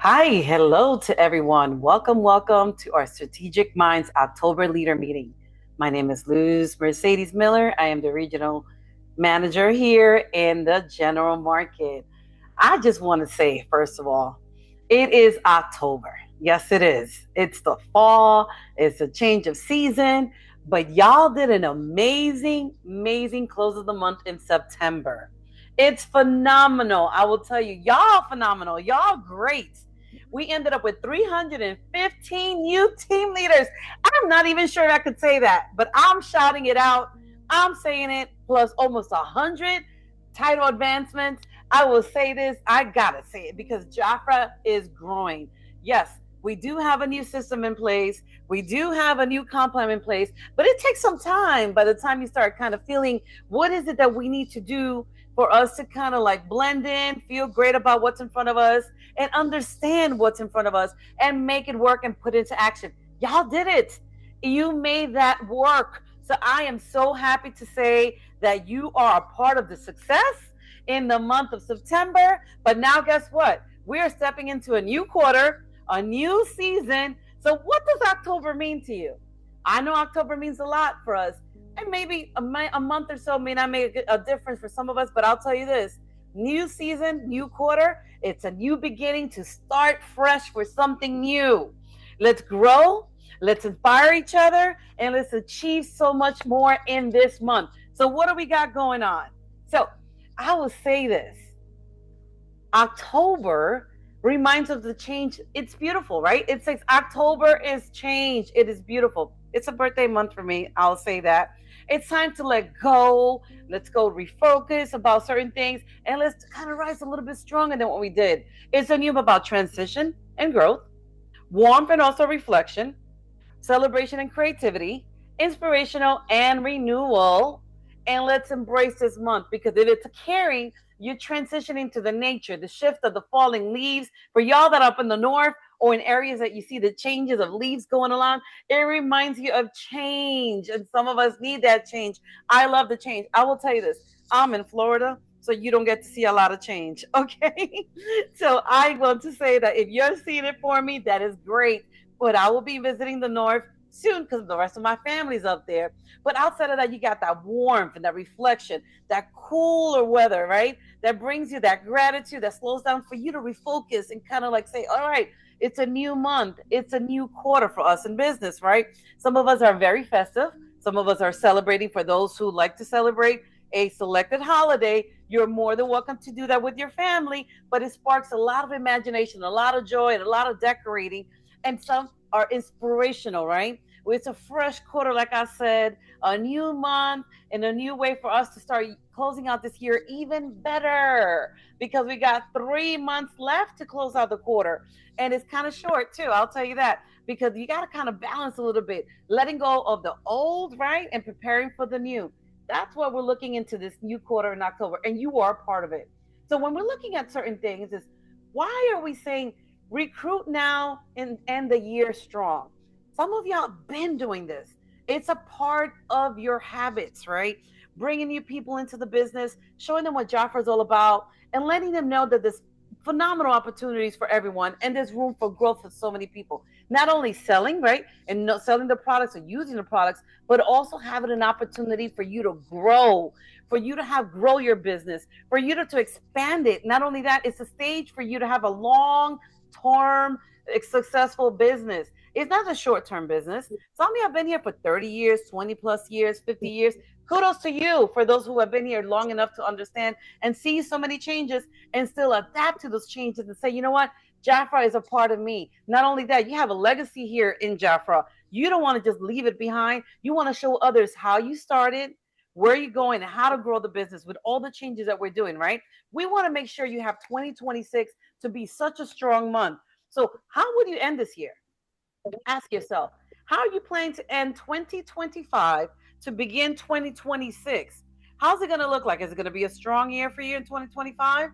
Hi, hello to everyone. Welcome to our Strategic Minds October Leader Meeting. My name is Luz Mercedes Miller. I am the Regional Manager here in the General Market. I just want to say, first of all, it is October. Yes, it is. It's the fall, it's a change of season, but y'all did an amazing close of the month in September. It's phenomenal. I will tell you, y'all phenomenal. Y'all great. We ended up with 315 new team leaders. I'm not even sure I could say that, but I'm shouting it out. I'm saying it, plus almost 100 title advancements. I will say this, I gotta say it because Jafra is growing. Yes, we do have a new system in place. We do have a new comp plan in place, but it takes some time by the time you start kind of feeling what is it that we need to do for us to kind of like blend in, feel great about what's in front of us, and understand what's in front of us and make it work and put it into action. Y'all did it. You made that work. So I am so happy to say that you are a part of the success in the month of September. But now, guess what? We are stepping into a new quarter, a new season. So, what does October mean to you? I know October means a lot for us. And maybe a month or so may not make a difference for some of us, but I'll tell you this, new season, new quarter, it's a new beginning to start fresh for something new. Let's grow, let's inspire each other, and let's achieve so much more in this month. So, what do we got going on? So, I will say this, October reminds us of the change. It's beautiful, right? It says October is change. It is beautiful. It's a birthday month for me. I'll say that. It's time to let go. Let's go refocus about certain things and let's kind of rise a little bit stronger than what we did. It's a new about transition and growth, warmth and also reflection, celebration and creativity, inspirational and renewal. And let's embrace this month because if it's a caring, you're transitioning to the nature, the shift of the falling leaves. For y'all that are up in the north or in areas that you see the changes of leaves going along, it reminds you of change. And some of us need that change. I love the change. I will tell you this, I'm in Florida, so you don't get to see a lot of change. Okay. So I want to say that if you're seeing it for me, that is great, but I will be visiting the north soon because the rest of my family's up there. But outside of that, you got that warmth and that reflection, that cooler weather, right? That brings you that gratitude that slows down for you to refocus and kind of like say, all right, it's a new month, it's a new quarter for us in business, right? Some of us are very festive. Some of us are celebrating for those who like to celebrate a selected holiday. You're more than welcome to do that with your family, but it sparks a lot of imagination, a lot of joy, and a lot of decorating. And some are inspirational, right? It's a fresh quarter, like I said, a new month and a new way for us to start closing out this year even better because we got 3 months left to close out the quarter. And it's kind of short, too. I'll tell you that because you got to kind of balance a little bit, letting go of the old, right? And preparing for the new. That's what we're looking into this new quarter in October, and you are part of it. So when we're looking at certain things, is why are we saying recruit now and end the year strong? Some of y'all been doing this. It's a part of your habits, right? Bringing new people into the business, showing them what Jafra is all about, and letting them know that there's phenomenal opportunities for everyone and there's room for growth for so many people. Not only selling, right, and selling the products or using the products, but also having an opportunity for you to grow, for you to have grow your business, for you to expand it. Not only that, it's a stage for you to have a long term successful business. It's not a short term business. Some of you have been here for 30 years, 20 plus years, 50 years. Kudos to you for those who have been here long enough to understand and see so many changes and still adapt to those changes and say, you know what? Jafra is a part of me. Not only that, you have a legacy here in Jafra. You don't want to just leave it behind. You want to show others how you started, where you're going, and how to grow the business with all the changes that we're doing, right? We want to make sure you have 2026 to be such a strong month. So, how would you end this year? Ask yourself, how are you planning to end 2025 to begin 2026? How's it going to look like? Is it going to be a strong year for you in 2025?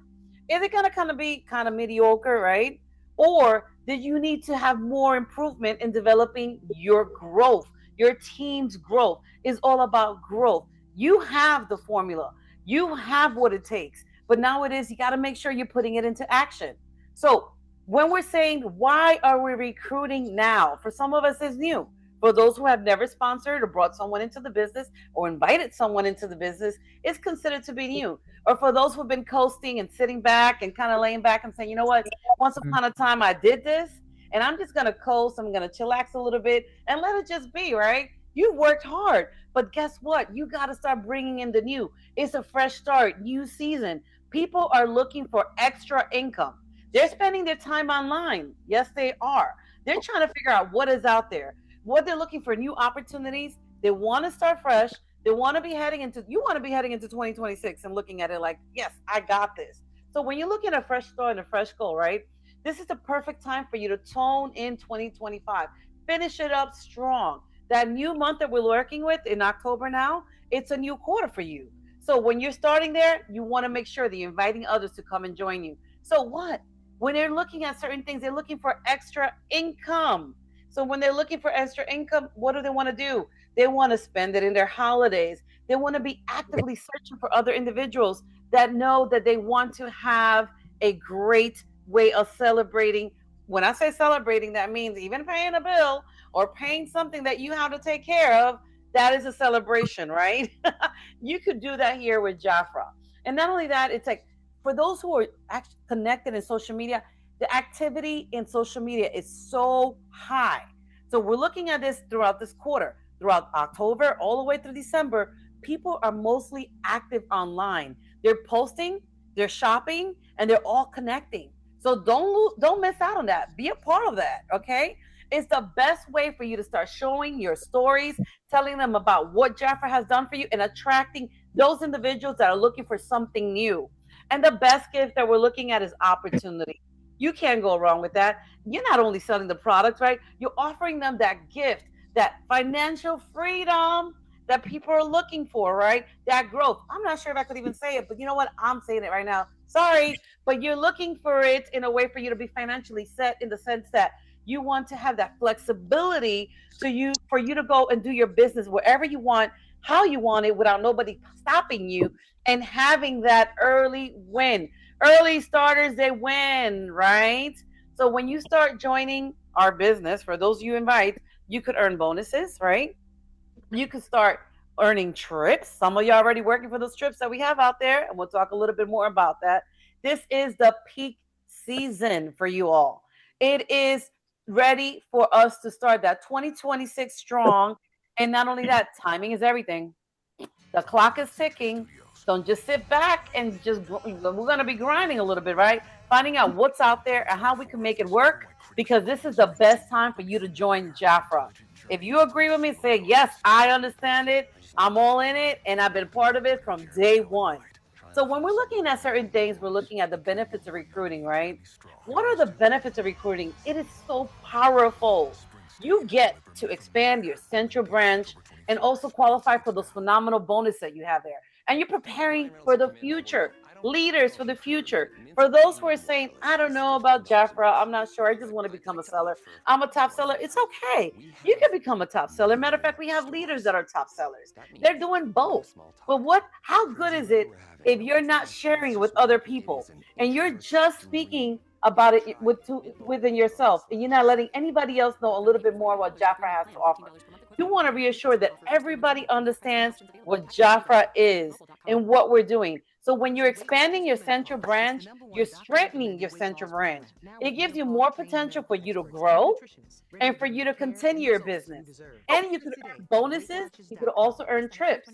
Is it going to kind of be kind of mediocre, right? Or did you need to have more improvement in developing your growth? Your team's growth is all about growth. You have the formula, you have what it takes, but now it is you got to make sure you're putting it into action. So, When we're saying, why are we recruiting now? For some of us, it's new. For those who have never sponsored or brought someone into the business or invited someone into the business, it's considered to be new. Or for those who've been coasting and sitting back and kind of laying back and saying, you know what, once upon a time I did this and I'm just going to coast, I'm going to chillax a little bit and let it just be, right? You worked hard, but guess what? You got to start bringing in the new. It's a fresh start, new season. People are looking for extra income. They're spending their time online. Yes, they are. They're trying to figure out what is out there, what they're looking for, new opportunities. They want to start fresh. They want to be heading into, you want to be heading into 2026 and looking at it like, yes, I got this. So when you're looking at a fresh start and a fresh goal, right? This is the perfect time for you to tone in 2025. Finish it up strong. That new month that we're working with in October now, it's a new quarter for you. So when you're starting there, you want to make sure that you're inviting others to come and join you. So what? When they're looking at certain things, they're looking for extra income. So when they're looking for extra income, what do they want to do? They want to spend it in their holidays. They want to be actively searching for other individuals that know that they want to have a great way of celebrating. When I say celebrating, that means even paying a bill or paying something that you have to take care of. That is a celebration, right? You could do that here with Jafra. And not only that, it's like for those who are actually connected in social media, the activity in social media is so high. So we're looking at this throughout this quarter, throughout October, all the way through December. People are mostly active online. They're posting, they're shopping, and they're all connecting. So don't miss out on that. Be a part of that, okay? It's the best way for you to start showing your stories, telling them about what Jafra has done for you, and attracting those individuals that are looking for something new. And the best gift that we're looking at is opportunity. You can't go wrong with that. You're not only selling the products, right? You're offering them that gift, that financial freedom that people are looking for, right? That growth. I'm not sure if I could even say it, but you know what? I'm saying it right now. Sorry, but you're looking for it in a way for you to be financially set in the sense that you want to have that flexibility to you for you to go and do your business wherever you want, how you want it without nobody stopping you and having that early win. Early starters, they win, right? So when you start joining our business, for those you invite, you could earn bonuses, right? You could start earning trips. Some of you are already working for those trips that we have out there, and we'll talk a little bit more about that. This is the peak season for you all. It is ready for us to start that 2026 strong. And not only that, timing is everything. The clock is ticking. Don't just sit back and just, we're going to be grinding a little bit, right? Finding out what's out there and how we can make it work because this is the best time for you to join Jafra. If you agree with me, say, yes, I understand it. I'm all in it and I've been part of it from day one. So when we're looking at certain things, we're looking at the benefits of recruiting, right? What are the benefits of recruiting? It is so powerful. You get to expand your central branch and also qualify for those phenomenal bonuses that you have there. And you're preparing for the future, leaders for the future. For those who are saying, I don't know about Jafra, I'm not sure, I just want to become a seller. I'm a top seller. It's okay. You can become a top seller. Matter of fact, we have leaders that are top sellers. They're doing both. But how good is it if you're not sharing it with other people and you're just speaking about it within yourself and you're not letting anybody else know a little bit more what Jafra has to offer? You want to reassure that everybody understands what Jafra is and what we're doing. So when you're expanding your central branch, you're strengthening your central branch. It gives you more potential for you to grow and for you to continue your business. And you could earn bonuses. You could also earn trips.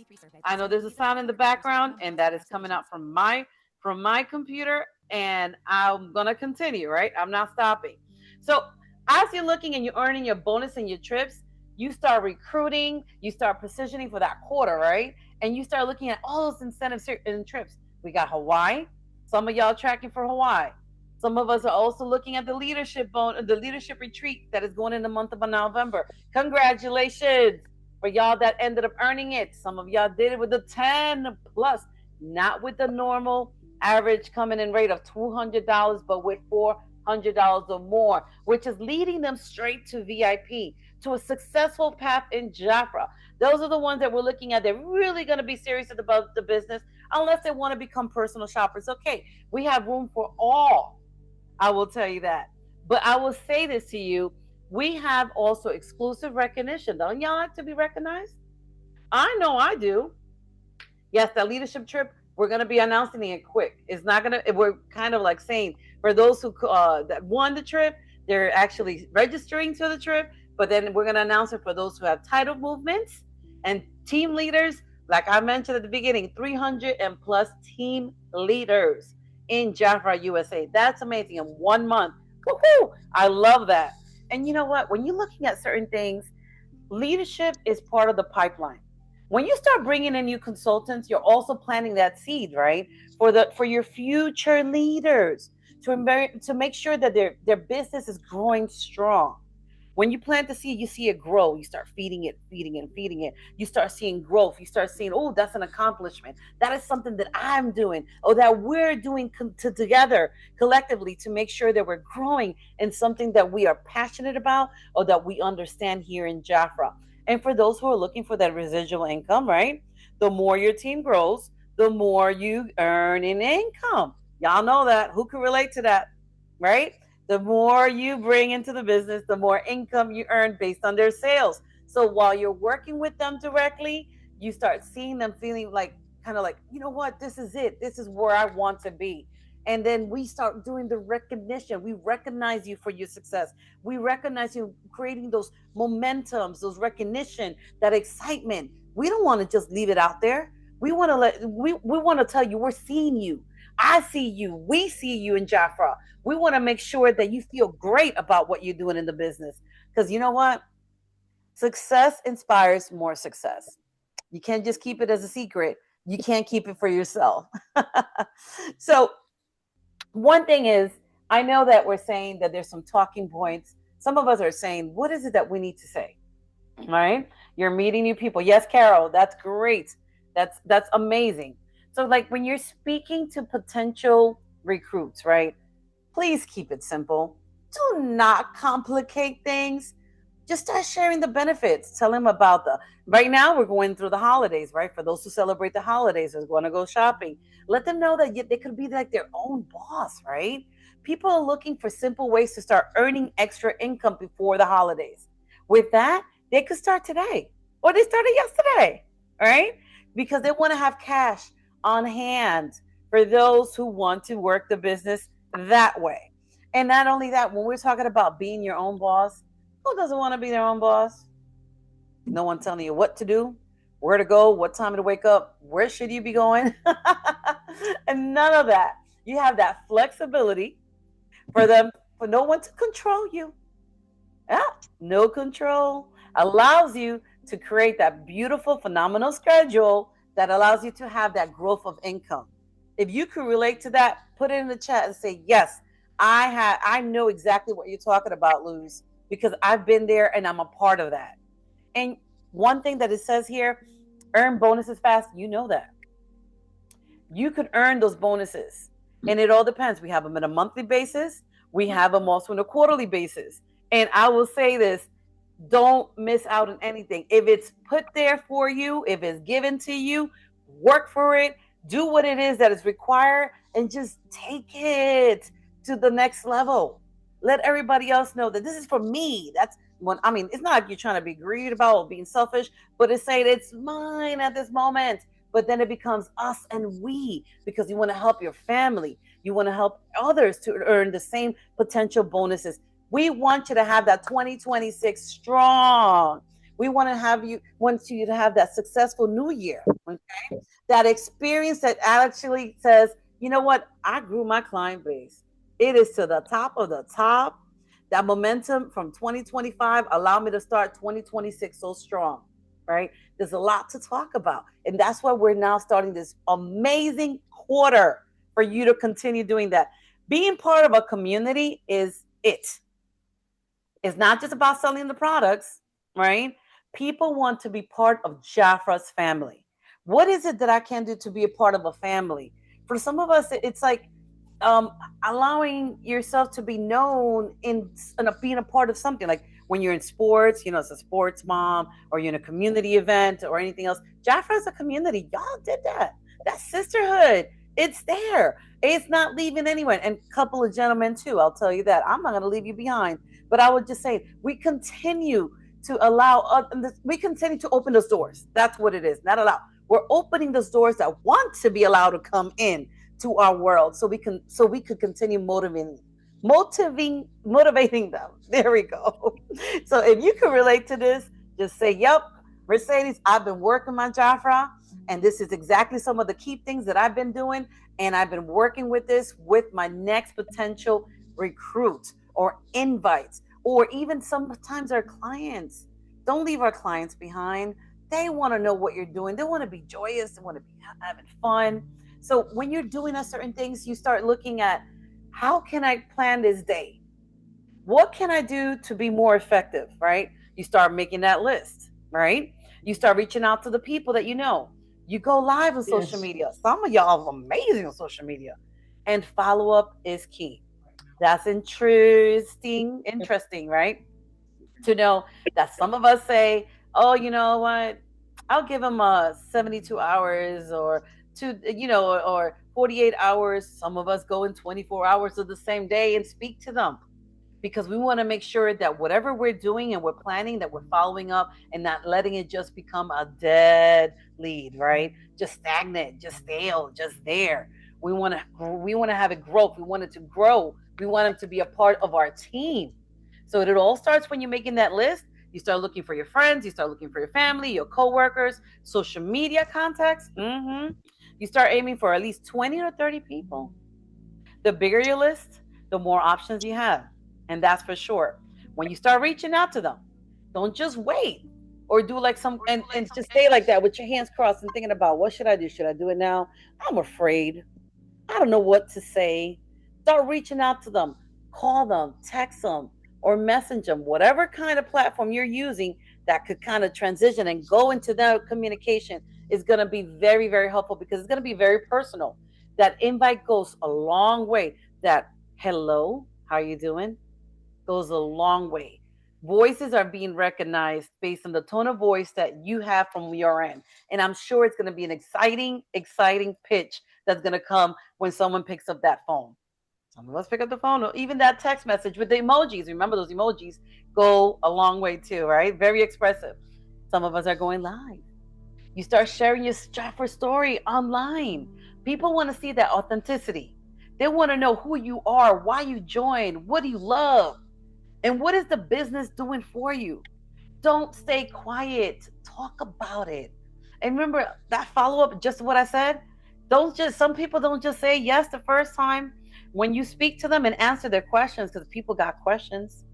I know there's a sound in the background, and that is coming out from my computer, and I'm gonna continue, right? I'm not stopping. So as you're looking and you're earning your bonus and your trips, you start recruiting, you start positioning for that quarter, right? And you start looking at all those incentives and trips. We got Hawaii. Some of y'all tracking for Hawaii. Some of us are also looking at the the leadership retreat that is going in the month of November. Congratulations for y'all that ended up earning it. Some of y'all did it with the 10 plus, not with the normal average coming in rate of $200, but with $400 or more, which is leading them straight to VIP, to a successful path in Jafra. Those are the ones that we're looking at. They're really going to be serious about the business, unless they want to become personal shoppers. Okay, we have room for all. I will tell you that. But I will say this to you, we have also exclusive recognition. Don't y'all like to be recognized? I know I do. Yes, that leadership trip, we're going to be announcing it quick. It's not going to, we're kind of like saying for those who that won the trip, they're actually registering to the trip, but then we're going to announce it for those who have title movements and team leaders. Like I mentioned at the beginning, 300 and plus team leaders in Jafra USA. That's amazing in 1 month. Woohoo! I love that. And you know what? When you're looking at certain things, leadership is part of the pipeline. When you start bringing in new consultants, you're also planting that seed, right, for your future leaders to make sure that their business is growing strong. When you plant the seed, you see it grow. You start feeding it, feeding it, feeding it. You start seeing growth. You start seeing, oh, that's an accomplishment. That is something that I'm doing, or that we're doing together, collectively, to make sure that we're growing in something that we are passionate about or that we understand here in Jafra. And for those who are looking for that residual income, right? The more your team grows, the more you earn in income. Y'all know that. Who can relate to that, right? The more you bring into the business, the more income you earn based on their sales. So while you're working with them directly, you start seeing them feeling like, kind of like, you know what, this is it. This is where I want to be. And then we start doing the recognition. We recognize you for your success. We recognize you creating those momentums, those recognition, that excitement. We don't want to just leave it out there. We want to tell you we're seeing you. I see you. We see you in Jafra. We want to make sure that you feel great about what you're doing in the business. Because you know what? Success inspires more success. You can't just keep it as a secret. You can't keep it for yourself. So, one thing is, I know that we're saying that there's some talking points. Some of us are saying, what is it that we need to say? Right? You're meeting new people. Yes, Carol, that's great. That's amazing. So like when you're speaking to potential recruits, right? Please keep it simple. Do not complicate things. Just start sharing the benefits. Tell them about the right now we're going through the holidays, right? For those who celebrate the holidays or want to go shopping, let them know that they could be like their own boss, right? People are looking for simple ways to start earning extra income before the holidays. With that, they could start today or they started yesterday, right? Because they want to have cash on hand for those who want to work the business that way. And not only that, when we're talking about being your own boss, who doesn't want to be their own boss? No one telling you what to do, where to go, what time to wake up, where should you be going, and none of that. You have that flexibility for no one to control you. Yeah, no control allows you to create that beautiful, phenomenal schedule that allows you to have that growth of income. If you can relate to that, put it in the chat and say, yes, I know exactly what you're talking about, Luz, because I've been there and I'm a part of that. And one thing that it says here, earn bonuses fast, you know that. You could earn those bonuses. And it all depends. We have them on a monthly basis. We have them also on a quarterly basis. And I will say this, don't miss out on anything. If it's put there for you, if it's given to you, work for it, do what it is that is required, and just take it to the next level. Let everybody else know that this is for me. That's when, I mean, it's not like you're trying to be greedy about or being selfish, but it's saying it's mine at this moment. But then it becomes us and we, because you want to help your family. You want to help others to earn the same potential bonuses. We want you to have that 2026 strong. We want you to have that successful new year. Okay. That experience that actually says, you know what? I grew my client base. It is to the top of the top. That momentum from 2025 allowed me to start 2026 so strong, right? There's a lot to talk about. And that's why we're now starting this amazing quarter for you to continue doing that. Being part of a community is it. It's not just about selling the products, right? People want to be part of Jafra's family. What is it that I can do to be a part of a family? For some of us, it's like um, allowing yourself to be known in being a part of something. Like when you're in sports, as a sports mom, or you're in a community event or anything else. Jafra is a community. Y'all did that. That sisterhood. It's there. It's not leaving anywhere. And a couple of gentlemen too, I'll tell you that. I'm not going to leave you behind. But I would just say we continue to allow, we continue to open those doors. That's what it is. Not allow. We're opening those doors that want to be allowed to come in to our world, so we could continue motivating them. There we go. So if you can relate to this, just say, "Yep, Mercedes, I've been working my Jafra, and this is exactly some of the key things that I've been doing, and I've been working with this with my next potential recruit or invites, or even sometimes our clients. Don't leave our clients behind. They want to know what you're doing. They want to be joyous. They want to be having fun. So when you're doing a certain things, you start looking at, how can I plan this day? What can I do to be more effective, right? You start making that list, right? You start reaching out to the people that you know. You go live on social Yes. media. Some of y'all are amazing on social media. And follow up is key. That's interesting, right? To know that some of us say, oh, you know what? I'll give them 72 hours or or 48 hours. Some of us go in 24 hours of the same day and speak to them, because we want to make sure that whatever we're doing and we're planning, that we're following up and not letting it just become a dead lead, right? Just stagnant, just stale, just there. We want to have it growth. We want it to grow. We want them to be a part of our team. So it all starts when you're making that list. You start looking for your friends, you start looking for your family, your coworkers, social media contacts. You start aiming for at least 20 to 30 people. The bigger your list, the more options you have. And that's for sure. When you start reaching out to them, don't just wait or do like and just stay like that with your hands crossed and thinking about, what should I do? Should I do it now? I'm afraid. I don't know what to say. Start reaching out to them. Call them, text them, or message them, whatever kind of platform you're using that could kind of transition and go into that communication is going to be very, very helpful, because it's going to be very personal. That invite goes a long way. That hello, how you doing, goes a long way. Voices are being recognized based on the tone of voice that you have from your end. And I'm sure it's going to be an exciting, exciting pitch that's going to come when someone picks up that phone. Some of us pick up the phone, or even that text message with the emojis. Remember, those emojis go a long way too, right? Very expressive. Some of us are going live. You start sharing your Stratford story online. People want to see that authenticity. They want to know who you are, why you joined, what do you love, and what is the business doing for you. Don't stay quiet. Talk about it. And remember that follow up, just what I said. Some people don't just say yes the first time. When you speak to them and answer their questions, because people got questions,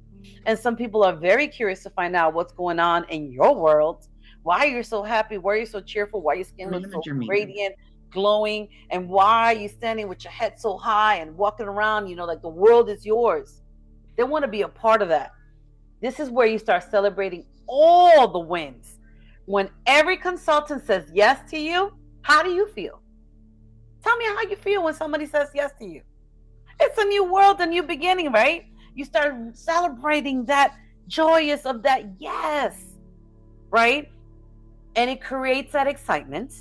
and some people are very curious to find out what's going on in your world. Why you're so happy, why you're so cheerful, why your skin looks so Manager meeting. radiant, glowing, and why you standing with your head so high and walking around, like the world is yours. They want to be a part of that. This is where you start celebrating all the wins. When every consultant says yes to you, how do you feel? Tell me how you feel when somebody says yes to you. It's a new world, a new beginning, right? You start celebrating that joyous of that yes, right? And it creates that excitement,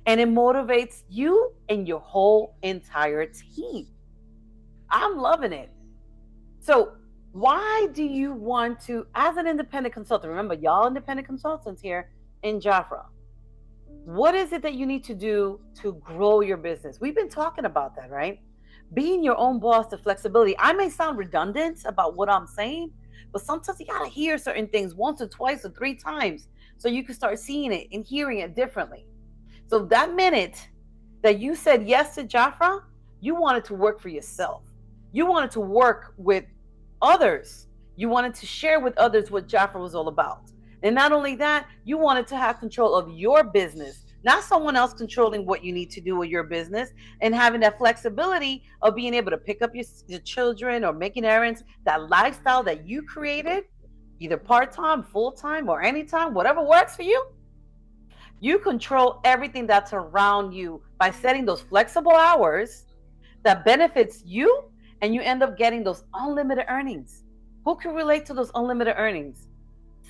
and it motivates you and your whole entire team. I'm loving it. So, why do you want to, as an independent consultant, remember, y'all independent consultants here in Jafra, what is it that you need to do to grow your business? We've been talking about that, right? Being your own boss, the flexibility. I may sound redundant about what I'm saying, but sometimes you got to hear certain things once or twice or three times so you can start seeing it and hearing it differently. So that minute that you said yes to Jafra, you wanted to work for yourself. You wanted to work with others. You wanted to share with others what Jafra was all about. And not only that, you wanted to have control of your business, not someone else controlling what you need to do with your business, and having that flexibility of being able to pick up your children or making errands, that lifestyle that you created, either part time, full time, or anytime, whatever works for you. You control everything that's around you by setting those flexible hours that benefits you, and you end up getting those unlimited earnings. Who can relate to those unlimited earnings?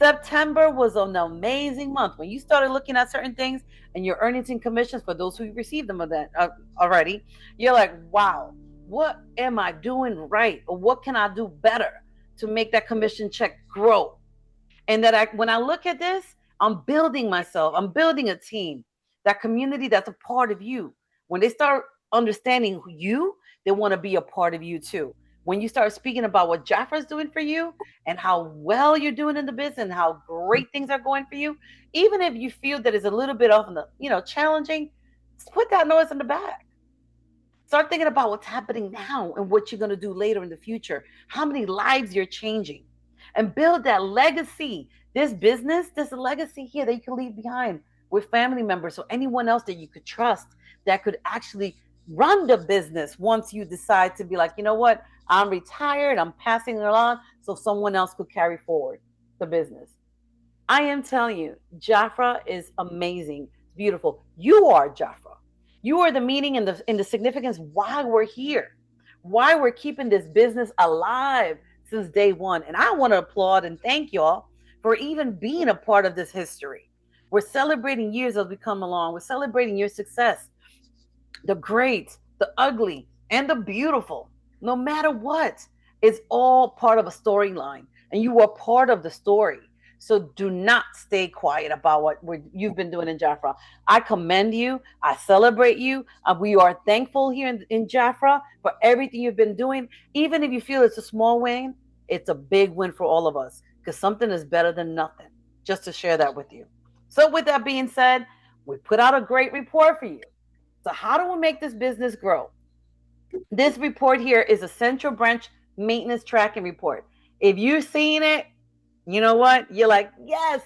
September was an amazing month. When you started looking at certain things and your earnings and commissions for those who received them of that already, you're like, wow, what am I doing right? Or what can I do better to make that commission check grow? And when I look at this, I'm building myself. I'm building a team, that community that's a part of you. When they start understanding you, they want to be a part of you too. When you start speaking about what Jafra's doing for you and how well you're doing in the business and how great things are going for you, even if you feel that it's a little bit off in the, challenging, put that noise in the back. Start thinking about what's happening now and what you're going to do later in the future. How many lives you're changing, and build that legacy. This business, there's a legacy here that you can leave behind with family members or anyone else that you could trust that could actually run the business once you decide to be like, you know what, I'm retired, I'm passing it on so someone else could carry forward the business. I am telling you, Jafra is amazing. It's beautiful. You are Jafra. You are the meaning and the significance why we're here, why we're keeping this business alive since day one. And I want to applaud and thank y'all for even being a part of this history. We're celebrating years as we come along. We're celebrating your success, the great, the ugly, and the beautiful. No matter what, it's all part of a storyline, and you are part of the story. So do not stay quiet about what you've been doing in Jafra. I commend you. I celebrate you. We are thankful here in Jafra for everything you've been doing. Even if you feel it's a small win, it's a big win for all of us, because something is better than nothing. Just to share that with you. So with that being said, we put out a great report for you. So how do we make this business grow? This report here is a Central Branch Maintenance Tracking Report. If you're seeing it, you know what? You're like, yes,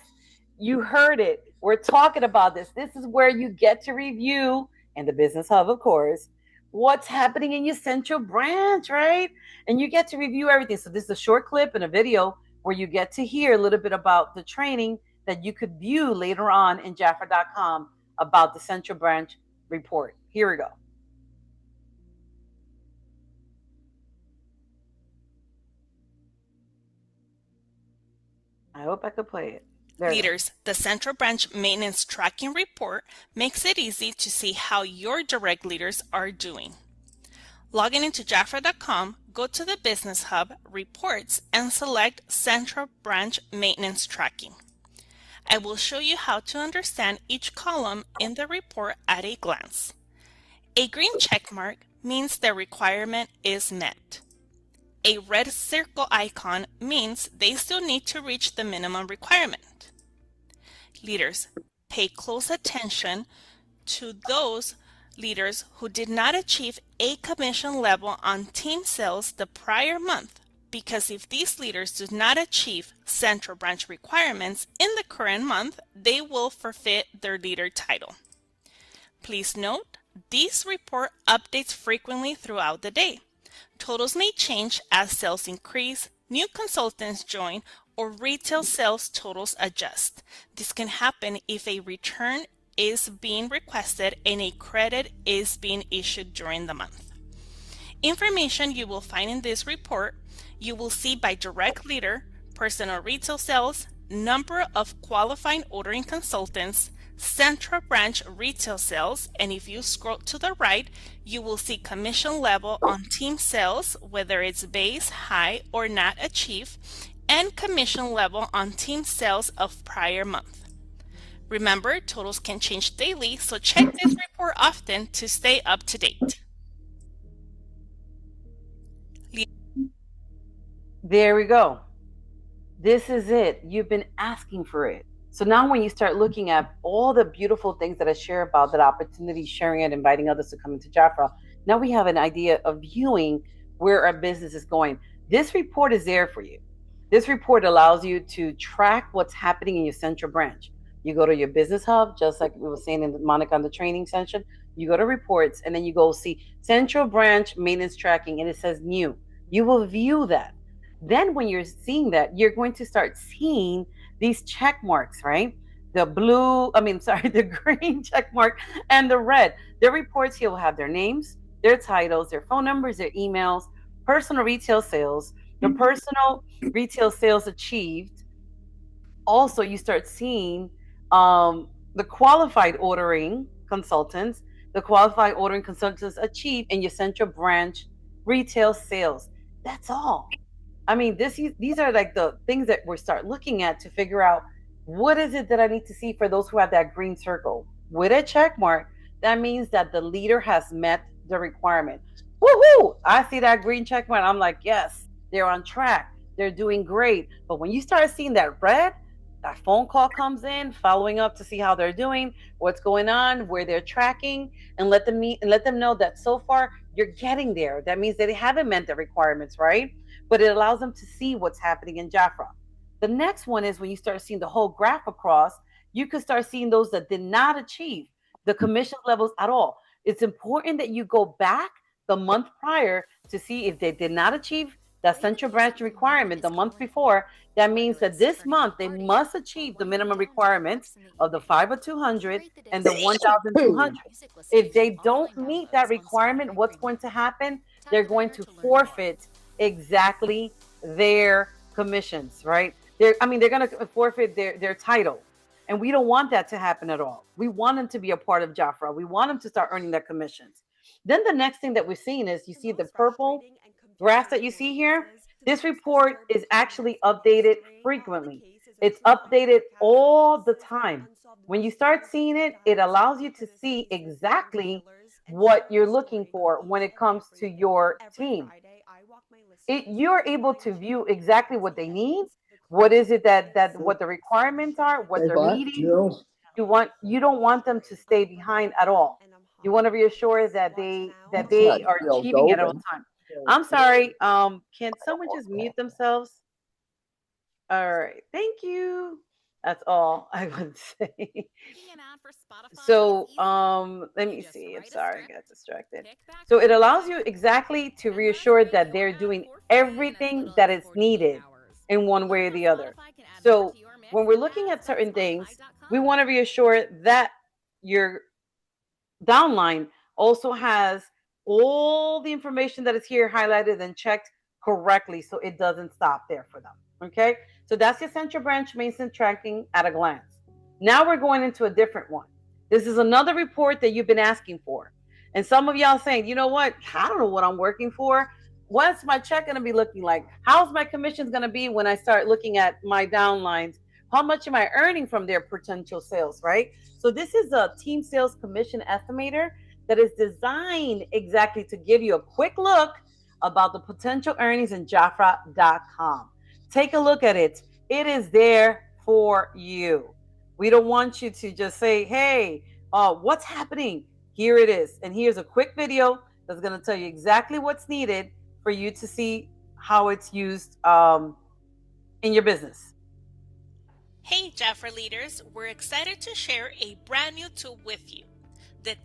you heard it. We're talking about this. This is where you get to review, and the Business Hub, of course, what's happening in your Central Branch, right? And you get to review everything. So this is a short clip and a video where you get to hear a little bit about the training that you could view later on in Jafra.com about the Central Branch report. Here we go. I hope I could play it. Leaders, the Central Branch Maintenance Tracking Report makes it easy to see how your direct leaders are doing. Logging into Jafra.com, go to the Business Hub, Reports, and select Central Branch Maintenance Tracking. I will show you how to understand each column in the report at a glance. A green check mark means the requirement is met. A red circle icon means they still need to reach the minimum requirement. Leaders, pay close attention to those leaders who did not achieve a commission level on team sales the prior month, because if these leaders do not achieve Central Branch requirements in the current month, they will forfeit their leader title. Please note, this report updates frequently throughout the day. Totals may change as sales increase, new consultants join, or retail sales totals adjust. This can happen if a return is being requested and a credit is being issued during the month. Information you will find in this report you will see by direct leader, personal retail sales, number of qualifying ordering consultants, Central Branch retail sales, and if you scroll to the right, you will see commission level on team sales, whether it's base, high, or not achieved, and commission level on team sales of prior month. Remember, totals can change daily, so check this report often to stay up to date. There we go. This is it. You've been asking for it. So now when you start looking at all the beautiful things that I share about that opportunity, sharing it, inviting others to come into Jafra, now we have an idea of viewing where our business is going. This report is there for you. This report allows you to track what's happening in your Central Branch. You go to your Business Hub, just like we were saying in Monica on the training session. You go to reports, and then you go see Central Branch Maintenance Tracking, and it says new. You will view that. Then when you're seeing that, you're going to start seeing these check marks, right? The green check mark and the red. Their reports here will have their names, their titles, their phone numbers, their emails, personal retail sales, the personal retail sales achieved, Also, you start seeing the qualified ordering consultants, achieve in your central branch retail sales. That's all. I mean, these are like the things that we start looking at to figure out what is it that I need to see for those who have that green circle with a check mark. That means that the leader has met the requirement. Woohoo! I see that green check mark. I'm like, yes, they're on track. They're doing great. But when you start seeing that red, that phone call comes in, following up to see how they're doing, what's going on, where they're tracking, and let them meet and let them know that so far you're getting there. That means that they haven't met the requirements, right? But it allows them to see what's happening in Jafra. The next one is when you start seeing the whole graph across, you can start seeing those that did not achieve the commission levels at all. It's important that you go back the month prior to see if they did not achieve that central branch requirement the month before. That means that this month they must achieve the minimum requirements of the 50200 and the 1200. If they don't meet that requirement, what's going to happen? They're going to forfeit exactly their commissions, right? They're going to forfeit their title. And we don't want that to happen at all. We want them to be a part of Jafra. We want them to start earning their commissions. Then the next thing that we're seeing is you see the purple graphs that you see here. This report is actually updated frequently. It's updated all the time. When you start seeing it, it allows you to see exactly what you're looking for when it comes to your team. You're able to view exactly what they need. What is it that what the requirements are, what they're needing. You don't want them to stay behind at all. You want to reassure that they are achieving it all the time. I'm sorry. Can someone just mute themselves? All right. Thank you. That's all I would say. So let me see. I'm sorry, I got distracted. So it allows you exactly to reassure that they're doing everything that is needed in one way or the other. So when we're looking at certain things, we want to reassure that your downline also has all the information that is here highlighted and checked correctly so it doesn't stop there for them. Okay, so that's your central branch maintenance tracking at a glance. Now we're going into a different one. This is another report that you've been asking for. And some of y'all saying, you know what? I don't know what I'm working for. What's my check going to be looking like? How's my commissions going to be when I start looking at my downlines? How much am I earning from their potential sales, right? So this is a team sales commission estimator that is designed exactly to give you a quick look about the potential earnings in Jafra.com. Take a look at it. It is there for you. We don't want you to just say, hey, what's happening? Here it is. And here's a quick video that's going to tell you exactly what's needed for you to see how it's used in your business. Hey, Jafra leaders, we're excited to share a brand new tool with you, the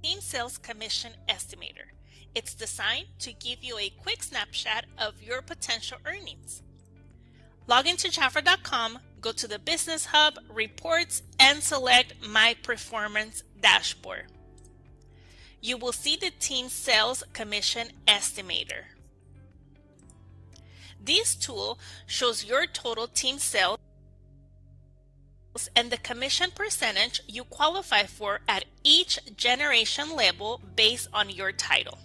Team Sales Commission Estimator. It's designed to give you a quick snapshot of your potential earnings. Log into Jafra.com, go to the Business Hub, Reports, and select My Performance Dashboard. You will see the Team Sales Commission Estimator. This tool shows your total team sales and the commission percentage you qualify for at each generation level based on your title.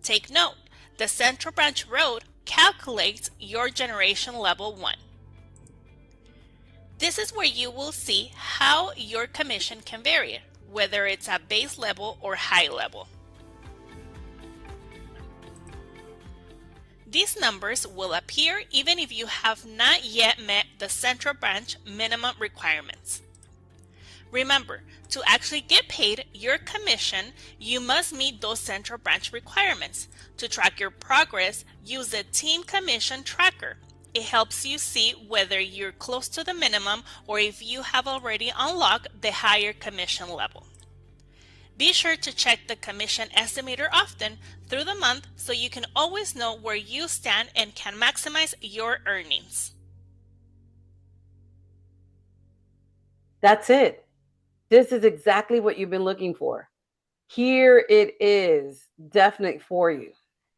Take note, the Central Branch Road calculates your generation level 1. This is where you will see how your commission can vary, whether it's at base level or high level. These numbers will appear even if you have not yet met the Central Branch minimum requirements. Remember, to actually get paid your commission, you must meet those Central Branch requirements. To track your progress, use the Team Commission Tracker. It helps you see whether you're close to the minimum or if you have already unlocked the higher commission level. Be sure to check the commission estimator often through the month so you can always know where you stand and can maximize your earnings. That's it. This is exactly what you've been looking for. Here it is, definite for you.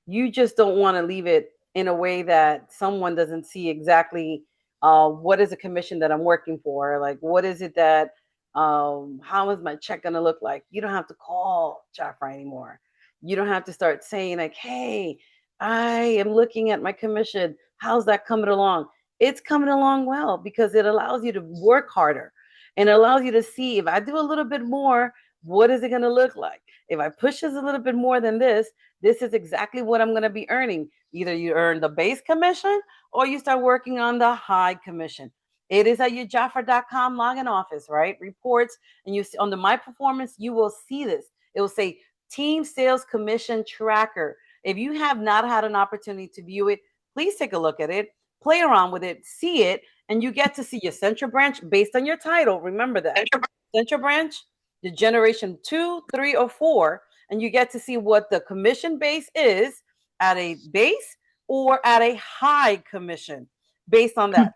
You just don't want to leave it in a way that someone doesn't see exactly what is a commission that I'm working for. Like, what is it that, how is my check going to look like? You don't have to call Jafra anymore. You don't have to start saying, like, hey, I am looking at my commission. How's that coming along? It's coming along well because it allows you to work harder and it allows you to see if I do a little bit more, what is it going to look like? If I push this a little bit more than this is exactly what I'm going to be earning. Either you earn the base commission or you start working on the high commission. It is at your Jafra.com login office, right? Reports, and you see on the My Performance, you will see this. It will say Team Sales Commission Tracker. If you have not had an opportunity to view it, please take a look at it, play around with it, see it, and you get to see your central branch based on your title. Remember that. Central branch, the generation 2, 3, or 4, and you get to see what the commission base is at a base or at a high commission based on that.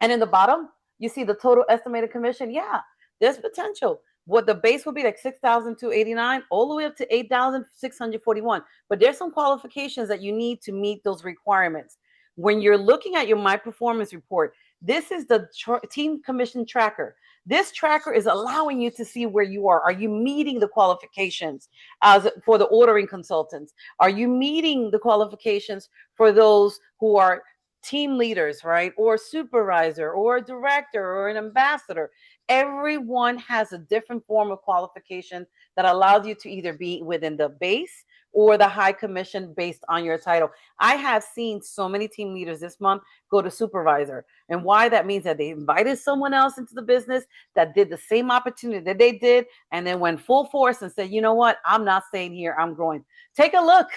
And in the bottom, you see the total estimated commission. Yeah, there's potential. What the base will be like 6,289 all the way up to 8,641. But there's some qualifications that you need to meet those requirements. When you're looking at your My Performance report, this is the team commission tracker. This tracker is allowing you to see where you are. Are you meeting the qualifications as for the ordering consultants? Are you meeting the qualifications for those who are team leaders, right? Or a supervisor or a director or an ambassador? Everyone has a different form of qualification that allows you to either be within the base or the high commission based on your title. I have seen so many team leaders this month go to supervisor. And why that means that they invited someone else into the business that did the same opportunity that they did and then went full force and said, you know what, I'm not staying here, I'm growing. Take a look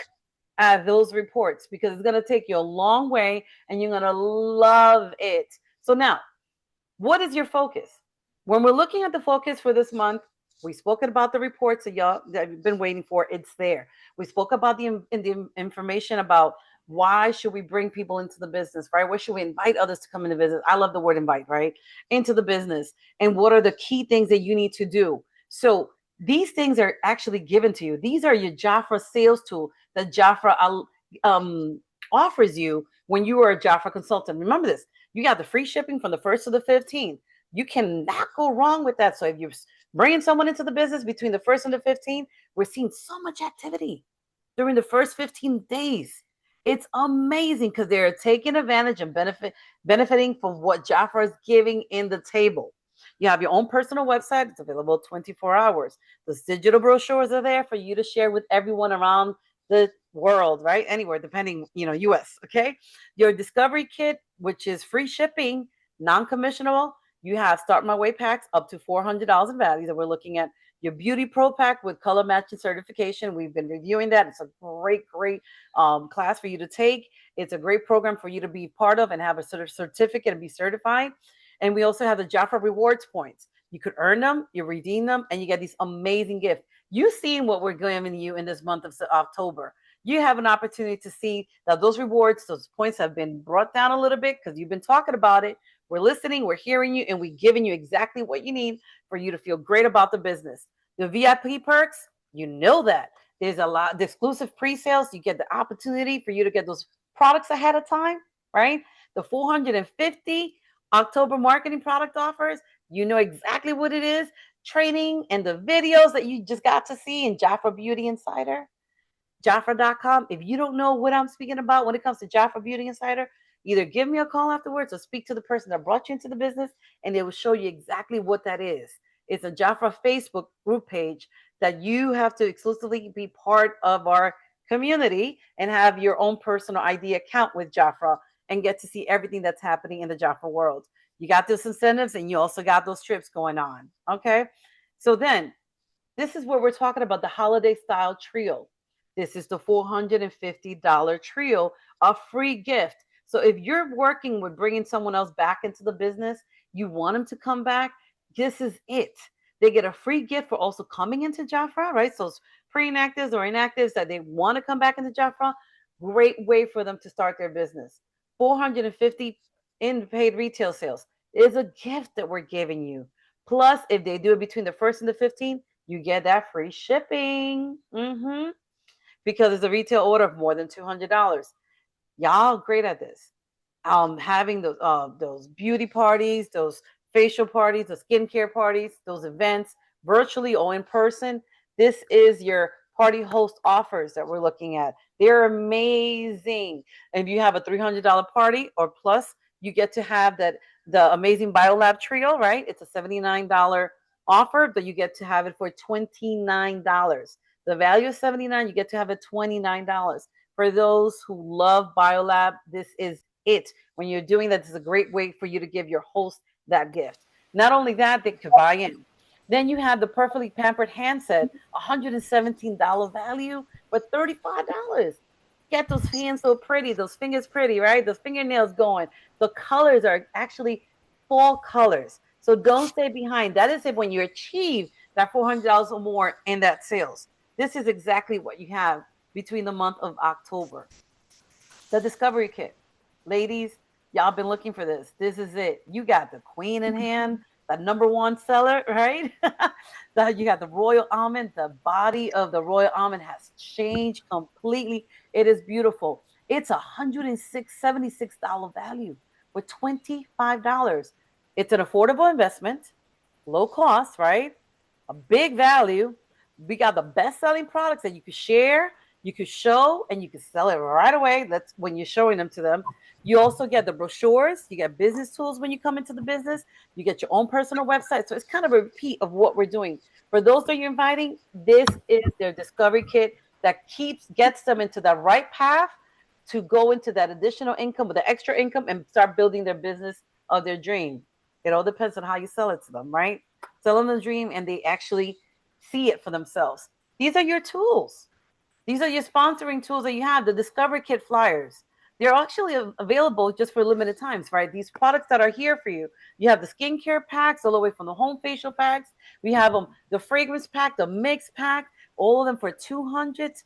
at those reports because it's going to take you a long way and you're going to love it. So now, what is your focus? When we're looking at the focus for this month, we spoke about the reports that y'all that you've been waiting for. It's there. We spoke about the information about why should we bring people into the business, right? Why should we invite others to come into business? I love the word invite, right? Into the business. And what are the key things that you need to do? So these things are actually given to you. These are your Jafra sales tool that Jafra offers you when you are a Jafra consultant. Remember this. You got the free shipping from the 1st to the 15th. You cannot go wrong with that. So if you're bringing someone into the business between the 1st and the 15th, we're seeing so much activity during the first 15 days. It's amazing because they're taking advantage and benefiting from what Jafra is giving in the table. You have your own personal website. It's available 24 hours. Those digital brochures are there for you to share with everyone around the world, right? Anywhere, depending, US, okay? Your discovery kit, which is free shipping, non-commissionable. You have Start My Way packs up to $400 in value that we're looking at. Your Beauty Pro pack with color matching certification. We've been reviewing that. It's a great class for you to take. It's a great program for you to be part of and have a sort of certificate and be certified. And we also have the Jafra Rewards points. You could earn them, you redeem them, and you get these amazing gifts. You've seen what we're giving you in this month of October. You have an opportunity to see that those rewards, those points have been brought down a little bit because you've been talking about it. We're listening, we're hearing you, and we're giving you exactly what you need for you to feel great about the business. The VIP perks, you know that. There's a lot, the exclusive pre-sales, you get the opportunity for you to get those products ahead of time, right? The 450 October marketing product offers, you know exactly what it is. Training and the videos that you just got to see in Jafra Beauty Insider, Jafra.com. If you don't know what I'm speaking about when it comes to Jafra Beauty Insider, either give me a call afterwards or speak to the person that brought you into the business and they will show you exactly what that is. It's a Jafra Facebook group page that you have to exclusively be part of our community and have your own personal ID account with Jafra and get to see everything that's happening in the Jafra world. You got those incentives and you also got those trips going on. Okay. So then this is where we're talking about the holiday style trio. This is the $450 trio, a free gift. So if you're working with bringing someone else back into the business, you want them to come back, this is it. They get a free gift for also coming into Jafra, right? So pre-inactives or inactives that they want to come back into Jafra, great way for them to start their business. 450 in paid retail sales is a gift that we're giving you. Plus, if they do it between the 1st and the 15th, you get that free shipping because it's a retail order of more than $200. Y'all great at this. Having those beauty parties, those facial parties, the skincare parties, those events, virtually or in person. This is your party host offers that we're looking at. They're amazing. And if you have a $300 party or plus, you get to have that the amazing BioLab Trio, right? It's a $79 offer, but you get to have it for $29. The value is $79, you get to have it $29. For those who love BioLab, this is it. When you're doing that, this is a great way for you to give your host that gift. Not only that, they could buy in. Then you have the Perfectly Pampered handset, $117 value for $35. Get those hands so pretty, those fingers pretty, right? Those fingernails going. The colors are actually fall colors. So don't stay behind. That is it when you achieve that $400 or more in that sales. This is exactly what you have between the month of October. The Discovery Kit. Ladies, y'all been looking for this. This is it. You got the queen in hand, the number one seller, right? You got the royal almond. The body of the royal almond has changed completely. It is beautiful. It's $176 value with $25. It's an affordable investment, low cost, right? A big value. We got the best selling products that you could share, you could show, and you can sell it right away. That's when you're showing them to them. You also get the brochures, you get business tools when you come into the business, you get your own personal website. So it's kind of a repeat of what we're doing. For those that you're inviting, this is their discovery kit that gets them into the right path to go into that additional income with the extra income and start building their business of their dream. It all depends on how you sell it to them, right? Sell them the dream and they actually see it for themselves. These are your tools. These are your sponsoring tools that you have, the Discovery Kit flyers. They're actually available just for limited times, right? These products that are here for you. You have the skincare packs all the way from the home facial packs. We have them, the fragrance pack, the mix pack, all of them for $200,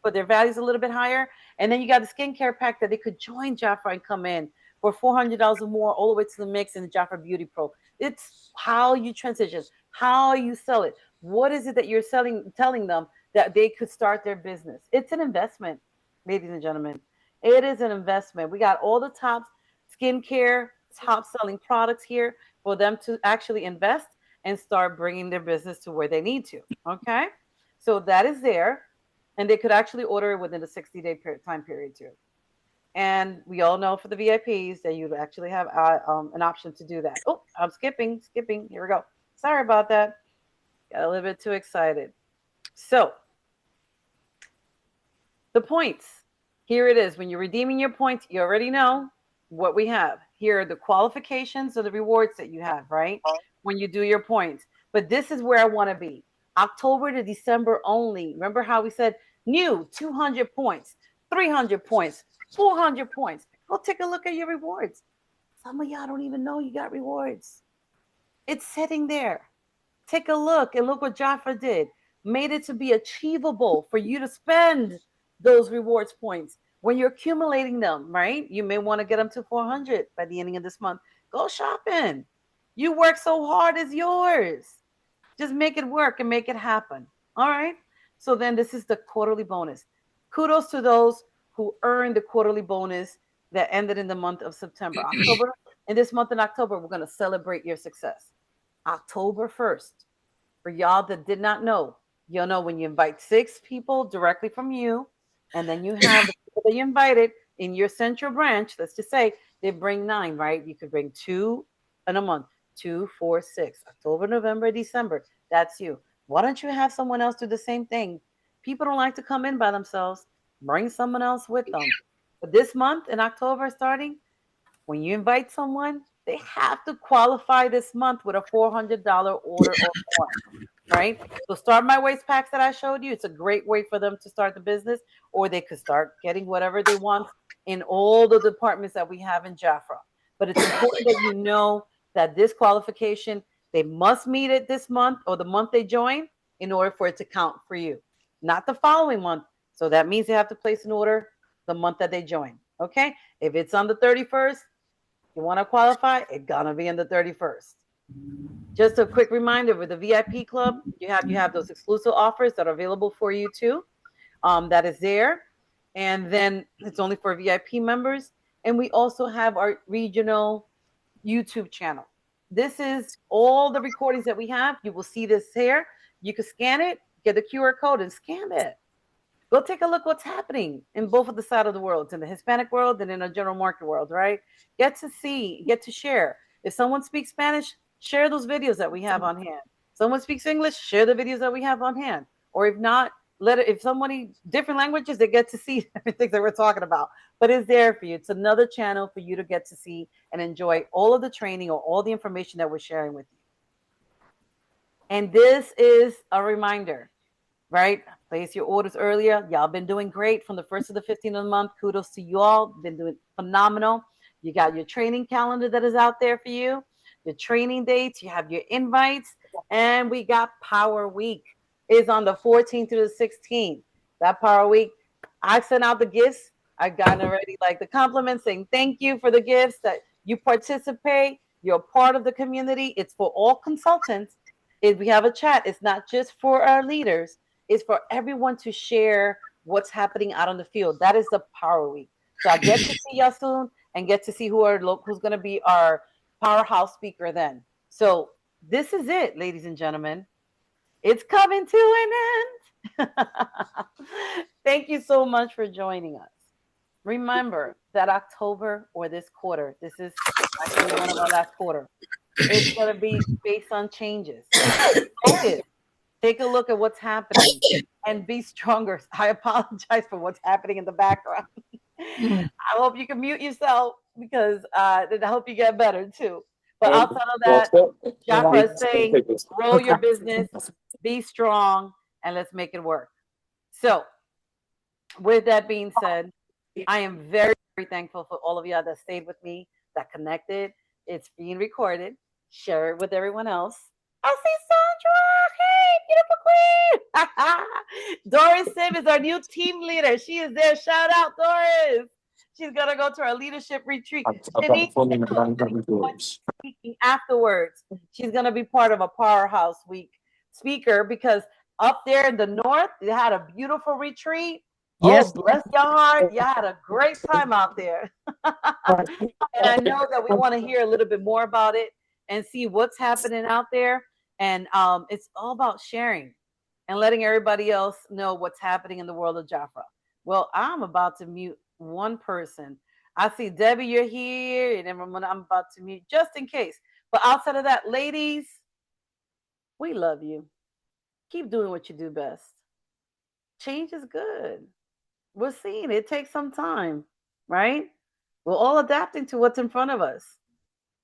but their value's a little bit higher. And then you got the skincare pack that they could join Jafra and come in for $400 or more, all the way to the mix and the Jafra Beauty Pro. It's how you transition, how you sell it. What is it that you're telling them that they could start their business? It's an investment, ladies and gentlemen. It is an investment. We got all the top skincare, top selling products here for them to actually invest and start bringing their business to where they need to. Okay. So that is there. And they could actually order it within a 60-day time period too. And we all know for the VIPs that you actually have an option to do that. Oh, I'm skipping. Here we go. Sorry about that. Got a little bit too excited. So the points. Here it is. When you're redeeming your points, you already know what we have. Here are the qualifications of the rewards that you have, right? When you do your points. But this is where I want to be. October to December only. Remember how we said new 200 points, 300 points, 400 points. Go take a look at your rewards. Some of y'all don't even know you got rewards. It's sitting there. Take a look and look what Jafra did. Made it to be achievable for you to spend those rewards points. When you're accumulating them, right? You may want to get them to 400 by the ending of this month. Go shopping. You work so hard, it's yours. Just make it work and make it happen. All right. So then this is the quarterly bonus. Kudos to those who earned the quarterly bonus that ended in the month of September. October, in this month in October, we're going to celebrate your success. October 1st. For y'all that did not know, you'll know when you invite 6 people directly from you, and then you have the people that you invited in your central branch. Let's just say they bring 9, right? You could bring 2 in a month. 2, 4, 6, October, November, December. That's you. Why don't you have someone else do the same thing? People don't like to come in by themselves. Bring someone else with them. But this month in October starting, when you invite someone, they have to qualify this month with a $400 order or more, right? So Start My Waist packs that I showed you, it's a great way for them to start the business, or they could start getting whatever they want in all the departments that we have in Jafra. But it's important that you know that this qualification, they must meet it this month or the month they join in order for it to count for you, not the following month. So that means they have to place an order the month that they join. Okay. If it's on the 31st, you want to qualify, it's gonna be on the 31st. Just a quick reminder with the VIP club, you have those exclusive offers that are available for you too. That is there. And then it's only for VIP members. And we also have our regional YouTube channel. This is all the recordings that we have. You will see this here. You can scan it, get the QR code and scan it. Go take a look what's happening in both of the side of the world, in the Hispanic world and in the general market world, right? Get to see, get to share. If someone speaks Spanish, share those videos that we have on hand. Someone speaks English, share the videos that we have on hand. Or if not, let it, if somebody different languages, they get to see everything that we're talking about. But it's there for you. It's another channel for you to get to see and enjoy all of the training or all the information that we're sharing with you. And this is a reminder, right? Place your orders earlier. Y'all been doing great from the 1st to the 15th of the month. Kudos to you all. Been doing phenomenal. You got your training calendar that is out there for you, your training dates, you have your invites, and we got Power Week is on the 14th through the 16th. That Power Week, I sent out the gifts. I've gotten already like the compliments saying thank you for the gifts that you participate. You're a part of the community. It's for all consultants. If we have a chat, it's not just for our leaders. It's for everyone to share what's happening out on the field. That is the Power Week. So I get to see y'all soon and get to see who's going to be our powerhouse speaker then. So this is it, ladies and gentlemen. It's coming to an end. Thank you so much for joining us. Remember that October or this quarter, this is actually one of our last quarter, it's going to be based on changes. Focus. Take a look at what's happening and be stronger. I apologize for what's happening in the background. I hope you can mute yourself because I hope you get better too. But outside of that, Jafra is saying, grow your business, be strong, and let's make it work. So with that being said, I am very, very thankful for all of you that stayed with me, that connected. It's being recorded. Share it with everyone else. I see Sandra. Hey, beautiful queen. Doris Sim is our new team leader. She is there. Shout out, Doris. She's going to go to our leadership retreat. Speaking afterwards. She's going to be part of a Powerhouse Week speaker because up there in the north, they had a beautiful retreat. Yes. Oh, bless your heart. You had a great time out there. And I know that we want to hear a little bit more about it and see what's happening out there. And it's all about sharing and letting everybody else know what's happening in the world of Jafra. Well, I'm about to mute one person. I see Debbie, you're here, and I'm about to mute just in case. But outside of that, ladies, we love you. Keep doing what you do best. Change is good. We're seeing it takes some time, right? We're all adapting to what's in front of us.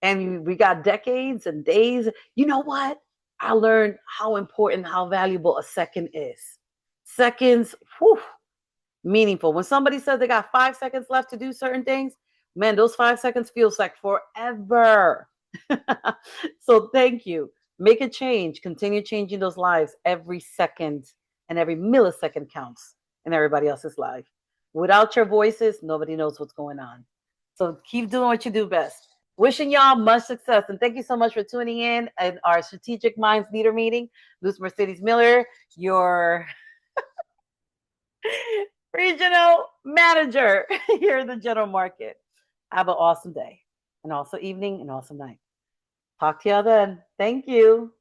And we got decades and days. You know what? I learned how important, how valuable a second is. Seconds, whew, meaningful. When somebody says they got 5 seconds left to do certain things, man, those 5 seconds feels like forever. So thank you. Make a change. Continue changing those lives. Every second and every millisecond counts in everybody else's life. Without your voices, nobody knows what's going on. So keep doing what you do best. Wishing y'all much success. And thank you so much for tuning in at our Strategic Minds Leader Meeting. Luz Mercedes Miller, your regional manager here in the general market. Have an awesome day, and also evening, and awesome night. Talk to y'all then. Thank you.